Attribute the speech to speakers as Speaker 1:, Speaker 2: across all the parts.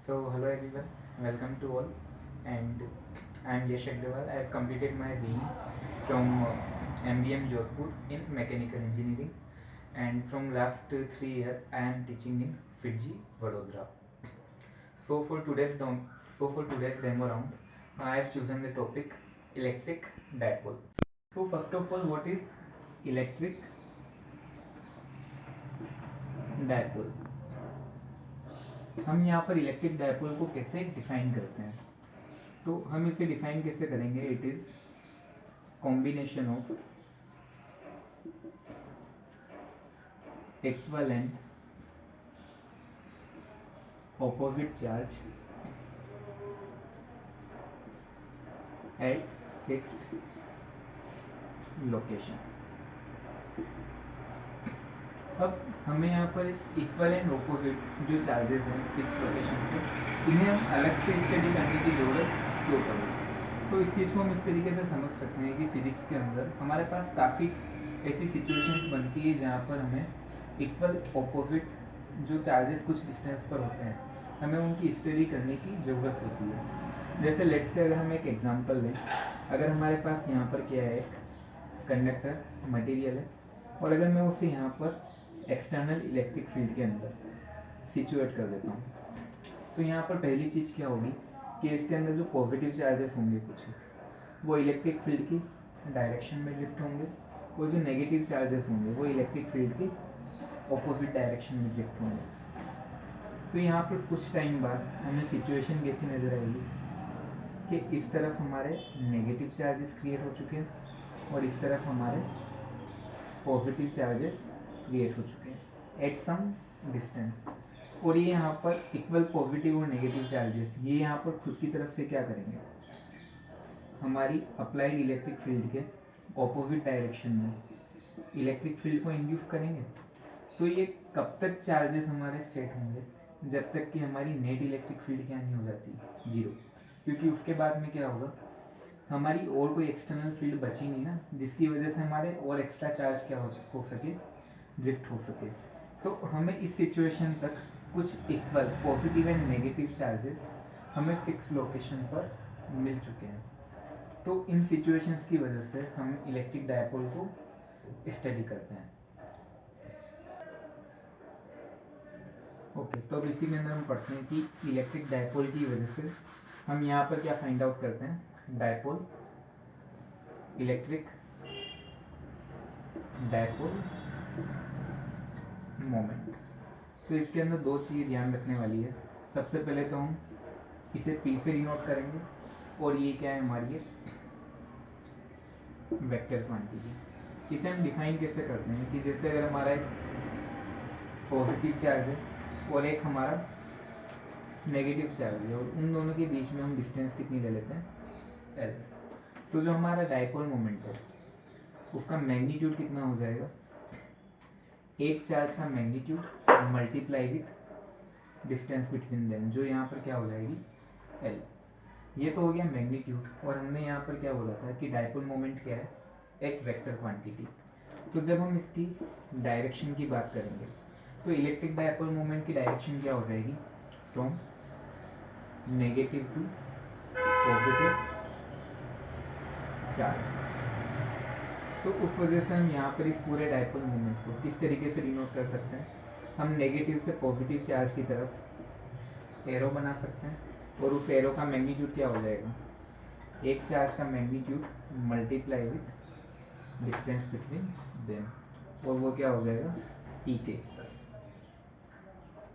Speaker 1: So hello everyone, welcome to all, and I am Yash Agrawal. I have completed my BE from MBM Jodhpur in mechanical engineering, and from last 3 years I am teaching in Fiji, Vadodara. So for today's demo round, I have chosen the topic electric dipole. So first of all, what is electric dipole? हम यहाँ पर electric dipole को कैसे define करते हैं? तो हम इसे डिफाइन कैसे करेंगे? It is combination of equivalent opposite charge at fixed location. अब हमें यहाँ पर इक्वल एंड ऑपोजिट जो चार्जेस हैं फिक्स लोकेशन पे, इन्हें हम अलग से स्टडी करने की जरूरत क्यों पड़े? तो इस चीज़ को हम इस तरीके से समझ सकते हैं कि फिजिक्स के अंदर हमारे पास काफ़ी ऐसी सिचुएशंस बनती है जहाँ पर हमें इक्वल ऑपोजिट जो चार्जेस कुछ डिस्टेंस पर होते हैं, हमें उनकी स्टडी करने की ज़रूरत होती है। जैसे लेट्स से अगर हम एक एग्जांपल लें, अगर हमारे पास यहाँ पर क्या है, एक कंडक्टर मटेरियल है, और अगर मैं उसे यहाँ पर एक्सटर्नल इलेक्ट्रिक फील्ड के अंदर सिचुएट कर देता हूँ, तो यहाँ पर पहली चीज़ क्या होगी कि इसके अंदर जो पॉजिटिव चार्जेस होंगे कुछ, वो इलेक्ट्रिक फील्ड की डायरेक्शन में लिफ्ट होंगे, और जो नेगेटिव चार्जेस होंगे वो इलेक्ट्रिक फील्ड की ऑपोजिट डायरेक्शन में लिफ्ट होंगे। तो यहाँ पर कुछ टाइम बाद हमें सिचुएशन कैसी नज़र आएगी कि इस तरफ हमारे नेगेटिव चार्जेस क्रिएट हो चुके हैं और इस तरफ हमारे पॉजिटिव चार्जेस क्रिएट हो चुके हैं एट सम डिस्टेंस। और ये यहाँ पर इक्वल पॉजिटिव और नेगेटिव चार्जेस ये यहाँ पर खुद की तरफ से क्या करेंगे, हमारी अप्लाइड इलेक्ट्रिक फील्ड के ऑपोजिट डायरेक्शन में इलेक्ट्रिक फील्ड को इंड्यूस करेंगे। तो ये कब तक चार्जेस हमारे सेट होंगे? जब तक कि हमारी नेट इलेक्ट्रिक फील्ड क्या नहीं हो जाती, जीरो। क्योंकि उसके बाद में क्या होगा, हमारी और कोई एक्सटर्नल फील्ड बची नहीं ना, जिसकी वजह से हमारे और एक्स्ट्रा चार्ज क्या हो सके, ड्रिफ्ट हो सके। तो हमें इस सिचुएशन तक कुछ equal positive and negative charges हमें फिक्स लोकेशन पर मिल चुके हैं। तो इन सिचुएशंस की वजह से हम इलेक्ट्रिक डायपोल को स्टडी करते हैं। ओके, तो अब इसी के अंदर हम पढ़ते हैं कि इलेक्ट्रिक डायपोल की वजह से हम यहाँ पर क्या फाइंड आउट करते हैं, डायपोल इलेक्ट्रिक डायपोल मोमेंट। तो इसके अंदर दो चीज़ ध्यान रखने वाली है। सबसे पहले तो हम इसे P से डिनोट करेंगे, और ये क्या है हमारी वेक्टर क्वांटिटी। इसे हम डिफाइन कैसे करते हैं कि जैसे अगर हमारा एक पॉजिटिव चार्ज है और एक हमारा नेगेटिव चार्ज है, और उन दोनों के बीच में हम डिस्टेंस कितनी ले लेते हैं, L। तो जो हमारा डायपोल मोमेंट है उसका मैग्नीट्यूड कितना हो जाएगा, एक चार्ज का magnitude multiply with distance between them, जो यहाँ पर क्या हो जाएगी, L। ये तो हो गया मैग्नीट्यूड, और हमने यहाँ पर क्या बोला था कि डायपोल मोमेंट क्या है, एक वेक्टर क्वांटिटी। तो जब हम इसकी डायरेक्शन की बात करेंगे तो इलेक्ट्रिक डायपोल मोमेंट की डायरेक्शन क्या हो जाएगी, from negative to positive charge. तो उस वजह से हम यहाँ पर इस पूरे डायपोल मोमेंट को किस तरीके से डिनोट कर सकते हैं, हम नेगेटिव से पॉजिटिव चार्ज की तरफ एरो बना सकते हैं, और उस एरो का मैग्नीट्यूड क्या हो जाएगा, एक चार्ज का magnitude multiply with distance between them, और वो क्या हो जाएगा, ई के।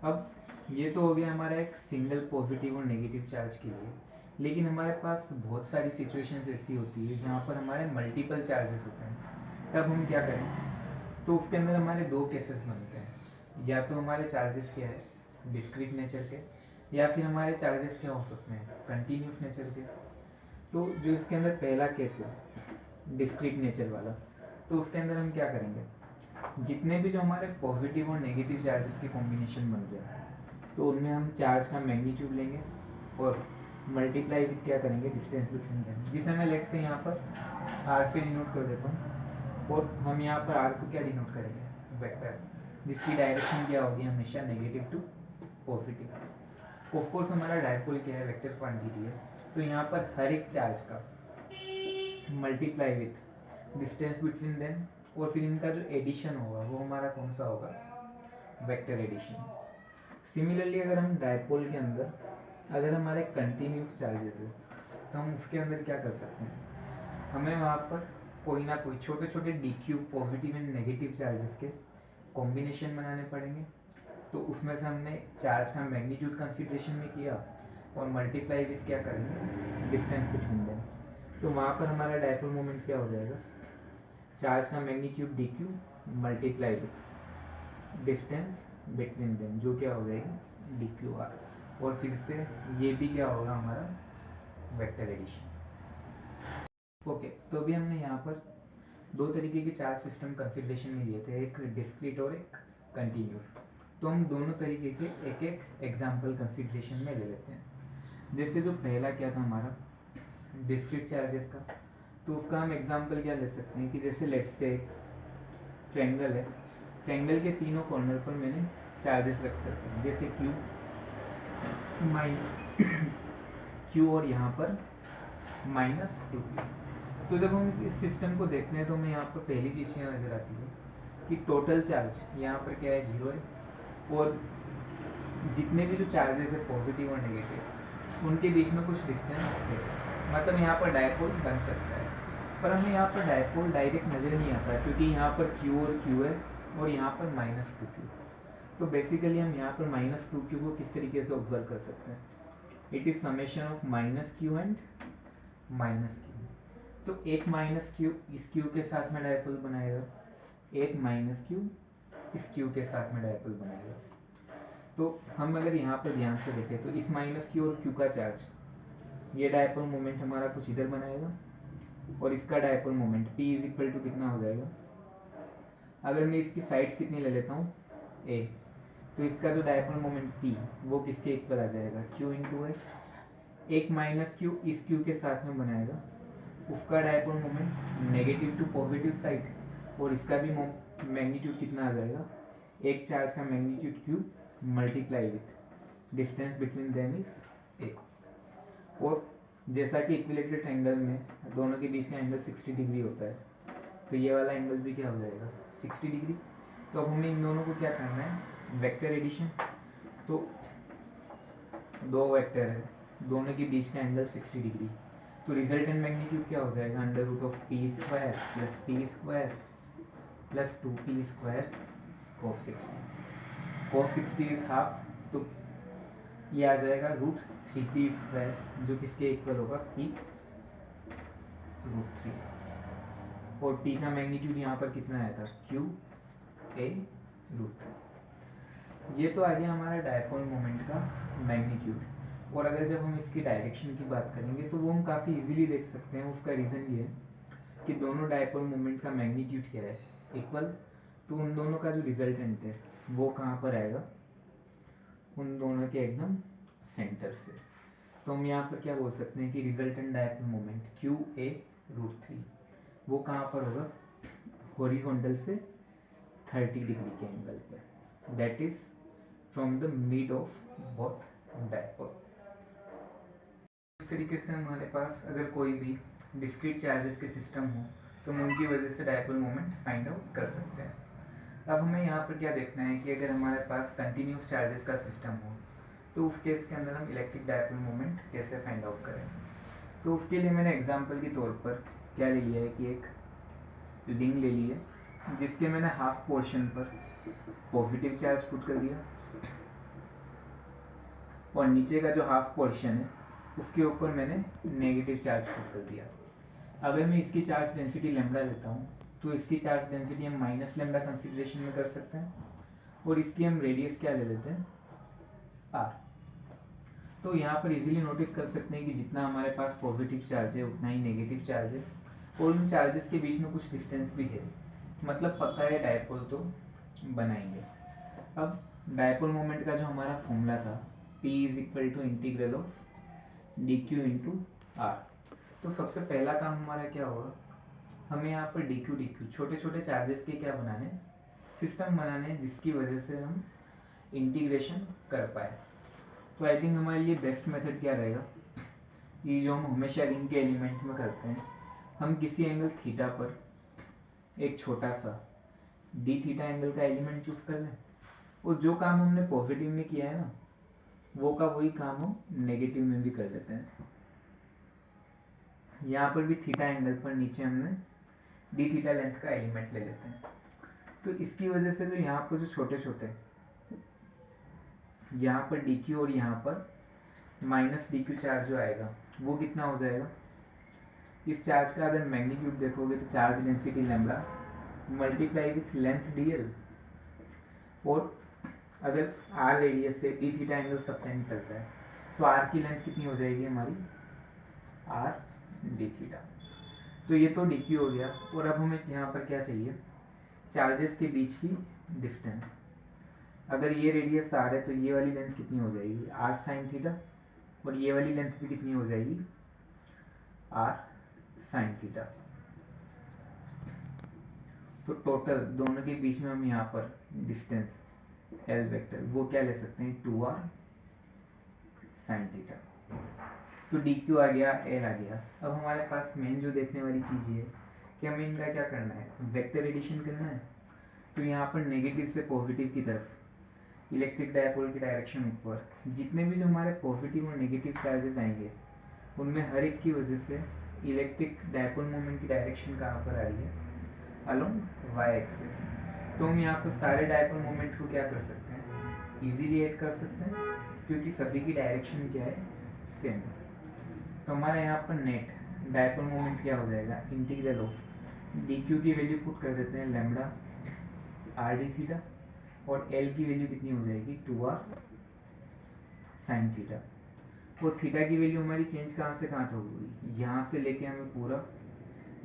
Speaker 1: अब ये तो हो गया हमारा एक सिंगल पॉजिटिव और नेगेटिव चार्ज के लिए, लेकिन हमारे पास बहुत सारी सिचुएशंस ऐसी होती है जहाँ पर हमारे मल्टीपल चार्जेस होते हैं। तब हम क्या करें, तो उसके अंदर हमारे दो केसेस बनते हैं, या तो हमारे चार्जेस क्या है, डिस्क्रीट नेचर के, या फिर हमारे चार्जेस क्या हो सकते हैं, कंटिन्यूस नेचर के। तो जो इसके अंदर पहला केस है डिस्क्रीट नेचर वाला, तो उसके अंदर हम क्या करेंगे, जितने भी जो हमारे पॉजिटिव और नेगेटिव चार्जेस के कॉम्बिनेशन बन रहे हैं, तो उनमें हम चार्ज का मैग्नीट्यूड लेंगे और मल्टीप्लाई विथ क्या करेंगे, डिस्टेंस बिटवीन देम, जिसे मैं लेट से यहाँ पर आर से डिनोट कर देता हूँ। और हम यहाँ पर आर को क्या डिनोट करेंगे, वेक्टर, जिसकी डायरेक्शन क्या होगी, हमेशा negative to positive. Of course हमारा डायपोल क्या है, वेक्टर क्वांटिटी है, तो यहाँ पर हर एक चार्ज का multiply with distance between them, और फिर इनका जो एडिशन होगा वो हमारा कौन सा होगा, वेक्टर एडिशन। सिमिलरली अगर हम डायपोल के अंदर अगर हमारे कंटिन्यूस चार्जेस है तो हम उसके अंदर क्या कर सकते हैं, हमें वहाँ पर कोई ना कोई छोटे छोटे D Q positive and negative charges के कॉम्बिनेशन बनाने पड़ेंगे। तो उसमें से हमने चार्ज का मैग्नीट्यूड कंसिडरेशन में किया और मल्टीप्लाई विथ क्या करेंगे, डिस्टेंस बिटवीन देम। तो वहाँ पर हमारा डायपोल मोमेंट क्या हो जाएगा, चार्ज का magnitude D Q multiply with distance between them, जो क्या हो जाएगी डी क्यू आर, और फिर से ये भी क्या होगा हमारा वेक्टर एडिशन। ओके, तो अभी हमने यहाँ पर दो तरीके के चार्ज सिस्टम कंसिडरेशन में लिए थे, एक डिस्क्रीट और एक कंटिन्यूस। तो हम दोनों तरीके के एक एक एग्जाम्पल कंसिडरेशन में ले लेते हैं। जैसे जो पहला क्या था हमारा डिस्क्रीट चार्जेस का, तो उसका हम एग्जाम्पल क्या ले सकते हैं कि जैसे लेट्स से ट्रायंगल है, ट्रायंगल के तीनों कॉर्नर पर मैंने चार्जेस रख सकते हैं, जैसे क्यू क्यू और यहाँ पर -2 क्यू। तो जब हम इस सिस्टम को देखते हैं तो हमें यहाँ पर पहली चीज़ क्या नजर आती है कि टोटल चार्ज यहाँ पर क्या है, 0 है, और जितने भी जो चार्जेस है पॉजिटिव और नेगेटिव उनके बीच में कुछ डिस्टेंस है, मतलब यहाँ पर डायपोल बन सकता है। पर हमें यहाँ पर डायपोल डायरेक्ट नज़र नहीं आता क्योंकि यहाँ पर Q और Q है और यहाँ पर -2 क्यू। तो बेसिकली हम यहाँ पर -2 क्यू को किस तरीके से ऑब्जर्व कर सकते हैं, it is summation of -q and -q। तो एक -q इस q के साथ में डायपोल बनाएगा, एक -q इस q के साथ में डायपोल बनाएगा। तो हम अगर यहाँ पर ध्यान से देखें तो इस -q और q का चार्ज, ये डायपोल मोमेंट हमारा कुछ इधर बनाएगा और इसका dipole moment P is equal to कितना हो जाएगा, अगर मैं इसकी साइड्स कितनी ले लेता हूँ a, तो इसका जो डायपोल मोमेंट P वो किसके इक्वल आ जाएगा, q इंटू ए। एक -q इस q के साथ में बनाएगा, उसका dipole moment negative to positive side, और इसका भी मैग्नीट्यूड कितना आ जाएगा, एक चार्ज का magnitude q multiply with distance between them is a। और जैसा कि इक्विलेटरल ट्रायंगल में दोनों के बीच का एंगल 60 डिग्री होता है, तो ये वाला एंगल भी क्या हो जाएगा, 60 डिग्री। तो अब हमें इन दोनों को क्या करना है, वेक्टर एडिशन। तो दो वेक्टर है, दोनों के बीच का एंगल 60 डिग्री, तो रिजल्टेंट मैग्नीट्यूड क्या हो जाएगा, under root of P square plus P square plus 2p square cos 60। cos 60 is half, तो ये आ जाएगा √3p स्क्वायर, जो किसके इक्वल होगा, p √3। और p का मैग्नीट्यूड यहाँ पर कितना आया था, q a √3। ये तो आ गया हमारा डायपोल मोमेंट का मैग्नीट्यूड। और अगर जब हम इसकी डायरेक्शन की बात करेंगे तो वो हम काफ़ी इजीली देख सकते हैं। उसका रीज़न ये है कि दोनों डायपोल मोमेंट का मैग्नीट्यूड क्या है, इक्वल। तो उन दोनों का जो रिजल्टेंट है वो कहाँ पर आएगा, उन दोनों के एकदम सेंटर से। तो हम यहाँ पर क्या बोल सकते हैं कि resultant dipole moment Q A √3 वो कहाँ पर होगा, हॉरिजॉन्टल से 30 डिग्री के एंगल पे, that is from the mid of both dipole. इस तरीके से हमारे पास अगर कोई भी डिस्क्रीट चार्जेस के सिस्टम हो तो हम उनकी वजह से डायपोल मोमेंट फाइंड आउट कर सकते हैं। अब हमें यहाँ पर क्या देखना है कि अगर हमारे पास कंटिन्यूस चार्जेस का सिस्टम हो तो उस केस के अंदर हम इलेक्ट्रिक डायपोल मोमेंट कैसे फाइंड आउट करेंगे। तो उसके लिए मैंने एग्जांपल के तौर पर क्या ले लिया है कि एक रिंग ले ली है जिसके मैंने हाफ पोर्शन पर पॉजिटिव चार्ज पुट कर दिया और नीचे का जो हाफ पोर्शन है उसके ऊपर मैंने नेगेटिव चार्ज पुट कर दिया। अगर मैं इसकी चार्ज डेंसिटी लैम्डा लेता हूँ तो इसकी चार्ज डेंसिटी हम माइनस लैम्डा कंसिडरेशन में कर सकते हैं और इसकी हम रेडियस क्या ले लेते हैं, आर। तो यहाँ पर इजीली नोटिस कर सकते हैं कि जितना हमारे पास पॉजिटिव चार्ज है उतना ही नेगेटिव चार्ज है और उन चार्जेस के बीच में कुछ डिस्टेंस भी है, मतलब पक्का है डायपोल तो बनाएंगे। अब डायपोल मोमेंट का जो हमारा फॉर्मूला था P is equal to integral of D Q into R. तो सबसे पहला काम हमारा क्या होगा, हमें यहाँ पर डी क्यू छोटे छोटे चार्जेस के क्या बनाने, सिस्टम बनाने जिसकी वजह से हम इंटीग्रेशन कर पाए। तो आई थिंक हमारे लिए बेस्ट मेथड क्या रहेगा, ये जो हम हमेशा रिंग के एलिमेंट में करते हैं, हम किसी एंगल थीटा पर एक छोटा सा डी थीटा एंगल का एलिमेंट चूज कर लें, और जो काम हमने पॉजिटिव में किया है ना, वो का वही काम हम नेगेटिव में भी कर लेते हैं। यहाँ पर भी थीटा एंगल पर नीचे हमने डी थीटा लेंथ का एलिमेंट ले लेते हैं। तो इसकी वजह से जो यहाँ पर जो छोटे छोटे, यहाँ पर डी क्यू और यहाँ पर माइनस डी क्यू चार्ज जो आएगा वो कितना हो जाएगा, इस चार्ज का अगर मैग्नीट्यूड देखोगे तो charge density lambda multiply with length D L, और अगर आर रेडियस से डी थीटा एंगल सबटेंड करता है तो आर की लेंथ कितनी हो जाएगी हमारी, आर डी थीटा। तो ये तो डी क्यू हो गया, और अब हमें यहाँ पर क्या चाहिए, चार्जेस के बीच की डिस्टेंस। अगर ये रेडियस आर है तो ये वाली लेंथ कितनी हो जाएगी, आर साइन थीटा, और ये वाली लेंथ भी कितनी हो जाएगी, आर साइन थीटा। तो टोटल दोनों के बीच में हम यहाँ पर डिस्टेंस एल वेक्टर वो क्या ले सकते हैं, 2r साइन थीटा। तो डी क्यू आ गया, एल आ गया। अब हमारे पास मेन जो देखने वाली चीज़ ये है कि हमें इनका क्या करना है, वेक्टर एडिशन करना है। तो यहाँ पर नेगेटिव से पॉजिटिव की तरफ इलेक्ट्रिक डायपोल की डायरेक्शन ऊपर, जितने भी जो हमारे पॉजिटिव और नेगेटिव चार्जेस आएंगे उनमें हर एक की वजह से इलेक्ट्रिक डायपोल मोमेंट की डायरेक्शन कहाँ पर आ रही है, अलोंग वाई एक्सिस। तो हम यहाँ पर सारे डायपोल मोमेंट को क्या कर सकते हैं, इजीली ऐड कर सकते हैं, क्योंकि सभी की डायरेक्शन क्या है, सेम। तो हमारा यहाँ पर नेट डायपोल मोमेंट क्या हो जाएगा, इंटीग्रल ऑफ डी क्यू की वैल्यू पुट कर देते हैं लैम्बडा आर डी थीटा, और एल की वैल्यू कितनी हो जाएगी, 2r साइन थीटा। वो थीटा की वैल्यू हमारी चेंज कहाँ से कहाँ तक होगी, यहाँ से लेके हमें पूरा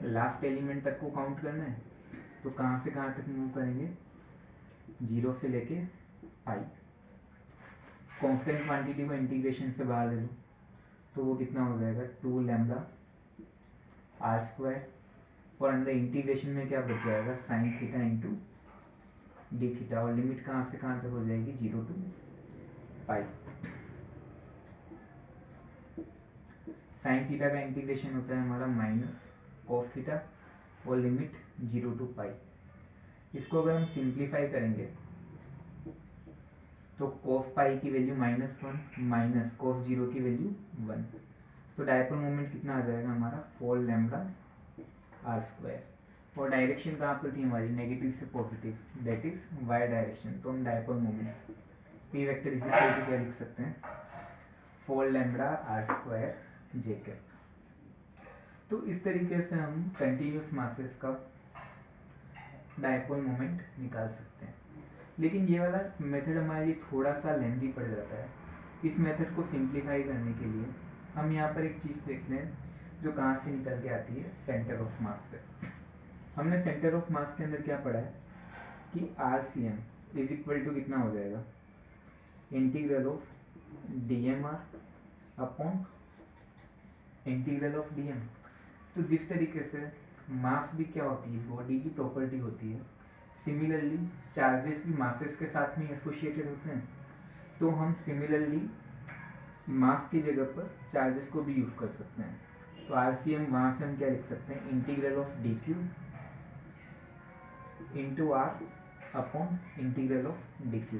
Speaker 1: लास्ट एलिमेंट तक को काउंट करना है। तो कहाँ से कहाँ तक मूव करेंगे, 0 से लेके पाई। कांस्टेंट क्वांटिटी को इंटीग्रेशन से बाहर ले लो तो वो कितना हो जाएगा, 2 लैम्बडा आर स्क्वायर, और अंदर इंटीग्रेशन में क्या बच जाएगा, sine theta into D theta, और लिमिट कहाँ से कहाँ तक हो जाएगी, 0 टू पाई। साइन थीटा का इंटीग्रेशन होता है हमारा माइनस कॉस थीटा, और लिमिट 0 टू पाई। इसको अगर हम सिंप्लीफाई करेंगे तो cos पाई की वैल्यू -1 माइनस cos 0 की वैल्यू 1। तो डायपोल मोमेंट कितना आ जाएगा हमारा, 4 लैम्बडा आर स्क्वायर, और डायरेक्शन कहाँ पर थी हमारी, नेगेटिव से positive, that is Y direction. तो हम डायपोल मोमेंट पी वेक्टर इसी तरह क्या लिख सकते हैं, 4 lambda R square J cap. तो इस तरीके से हम कंटिन्यूस मासेस का डायपोल मोमेंट निकाल सकते हैं। लेकिन ये वाला मेथड हमारे लिए थोड़ा सा लेंथी पड़ जाता है। इस मेथड को सिंप्लीफाई करने के लिए हम यहाँ पर एक चीज़ देखते हैं जो कहाँ से निकल के आती है, सेंटर ऑफ मास से। हमने सेंटर ऑफ मास के अंदर क्या पढ़ा है कि R C M is equal to कितना हो जाएगा, integral of D M R upon integral of D M. तो जिस तरीके से मास भी क्या होती है, बॉडी की प्रॉपर्टी होती है, सिमिलरली चार्जेस भी मासेस के साथ में एसोसिएटेड होते हैं। तो हम सिमिलरली मास की जगह पर चार्जेस को भी यूज कर सकते हैं। तो आर सी एम वहाँ से हम क्या लिख सकते हैं, integral of D Q into R upon integral of D Q.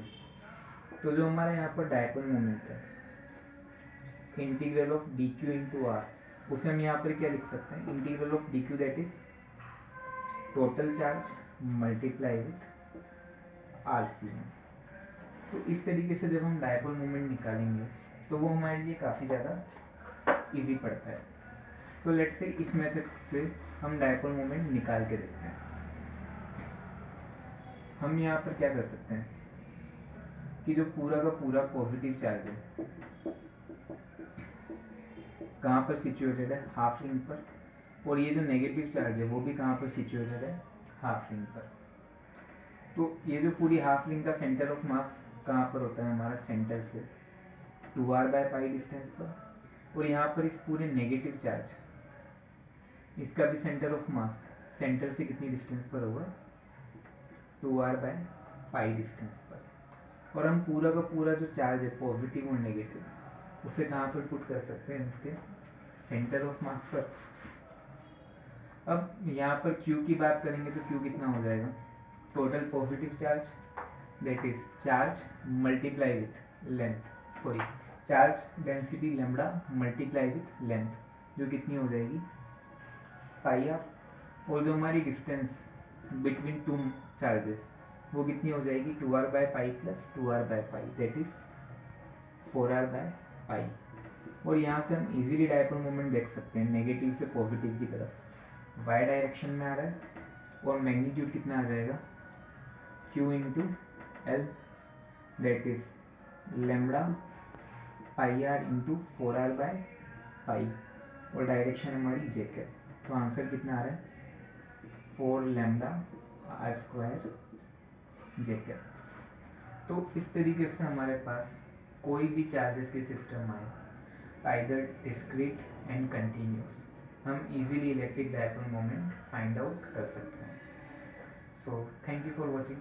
Speaker 1: तो जो हमारा यहाँ पर डायपोल मोमेंट है, integral of D Q into R, उसे हम यहाँ पर क्या लिख सकते हैं, integral of D Q that is total charge multiply with R C M. तो इस तरीके से जब हम डायपोल मोमेंट निकालेंगे तो वो हमारे लिए काफ़ी ज़्यादा इजी पड़ता है। तो लेट्स से इस मेथड से हम डायपोल मोमेंट निकाल के देखते हैं। हम यहाँ पर क्या कर सकते हैं कि जो पूरा का पूरा पॉजिटिव चार्ज है कहाँ पर सिचुएटेड है, हाफ रिंग पर, और ये जो नेगेटिव चार्ज है वो भी कहाँ पर सिचुएटेड है, हाफ रिंग पर। तो ये जो पूरी हाफ रिंग का सेंटर ऑफ मास कहाँ पर होता है हमारा, सेंटर से 2r बाय पाई डिस्टेंस पर, और यहाँ पर इस पूरे नेगेटिव चार्ज इसका भी सेंटर ऑफ मास सेंटर से कितनी डिस्टेंस पर होगा, 2r बाय पाई डिस्टेंस पर। और हम पूरा का पूरा जो चार्ज है पॉजिटिव और नेगेटिव उसे कहाँ पर पुट कर सकते हैं, इसके सेंटर ऑफ मास पर। अब यहाँ पर Q की बात करेंगे तो Q कितना हो जाएगा, total positive charge that is charge multiply with length, sorry charge density lambda multiply with length, जो कितनी हो जाएगी पाई आर, और जो हमारी डिस्टेंस बिटवीन टू चार्जेस वो कितनी हो जाएगी 2r by pi plus 2r by pi that is 4r by pi. और यहाँ से हम इजीली डायपोल मोमेंट देख सकते हैं नेगेटिव से पॉजिटिव की तरफ, y डायरेक्शन में आ रहा है, और मैग्नीट्यूड कितना आ जाएगा q into L that is lambda pi R into 4r by pi, और डायरेक्शन हमारी जे कैप, तो आंसर कितना आ रहा है 4 lambda R square J cap. तो इस तरीके से हमारे पास कोई भी चार्जेस के सिस्टम आए आइदर डिस्क्रीट एंड कंटिन्यूस, हम easily electric dipole moment find out कर सकते हैं। So thank you for watching.